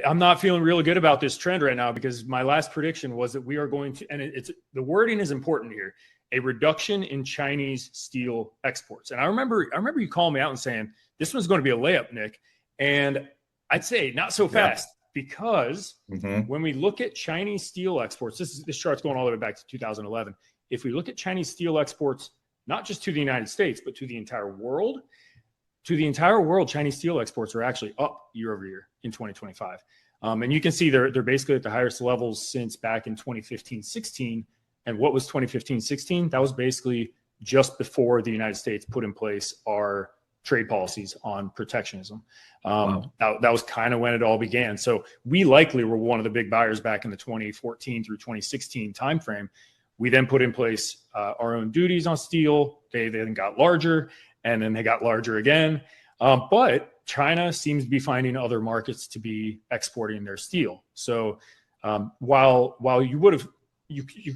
I'm not feeling really good about this trend right now because my last prediction was that we are going to, and it's the wording is important here, a reduction in Chinese steel exports. And I remember you calling me out and saying this one's going to be a layup, Nick. And I'd say not so fast because when we look at Chinese steel exports, this chart's going all the way back to 2011. If we look at Chinese steel exports, not just to the United States, but to the entire world, Chinese steel exports are actually up year over year in 2025. And you can see they're basically at the highest levels since back in 2015-16. And what was 2015-16? That was basically just before the United States put in place our trade policies on protectionism. That was kind of when it all began. So we likely were one of the big buyers back in the 2014 through 2016 timeframe. We then put in place our own duties on steel. They then got larger, and then they got larger again. But China seems to be finding other markets to be exporting their steel. So while you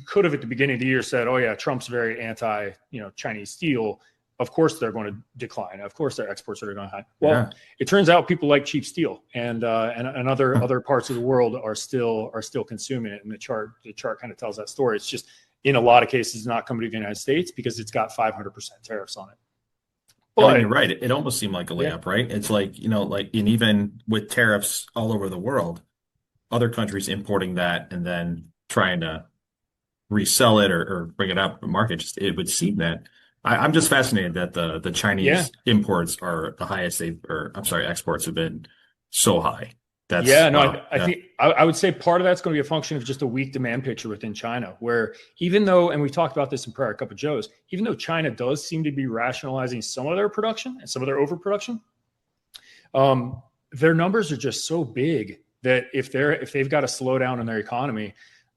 could have at the beginning of the year said, oh yeah, Trump's very anti, Chinese steel. Of course they're going to decline. Of course their exports are going to high. Well, It turns out people like cheap steel, and other parts of the world are still consuming it. And the chart kind of tells that story. It's just in a lot of cases not coming to the United States because it's got 500% tariffs on it. But you're right. It almost seemed like a layup, right? It's like, and even with tariffs all over the world, other countries importing that and then trying to resell it or bring it up to the market, it would seem that I'm just fascinated that the Chinese imports are the highest exports have been so high. I think I would say part of that's going to be a function of just a weak demand picture within China, where even though, and we've talked about this in prior Cup of Joes, even though China does seem to be rationalizing some of their production and some of their overproduction, their numbers are just so big that if they've got to slow down in their economy,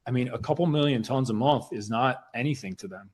I mean, a couple million tons a month is not anything to them.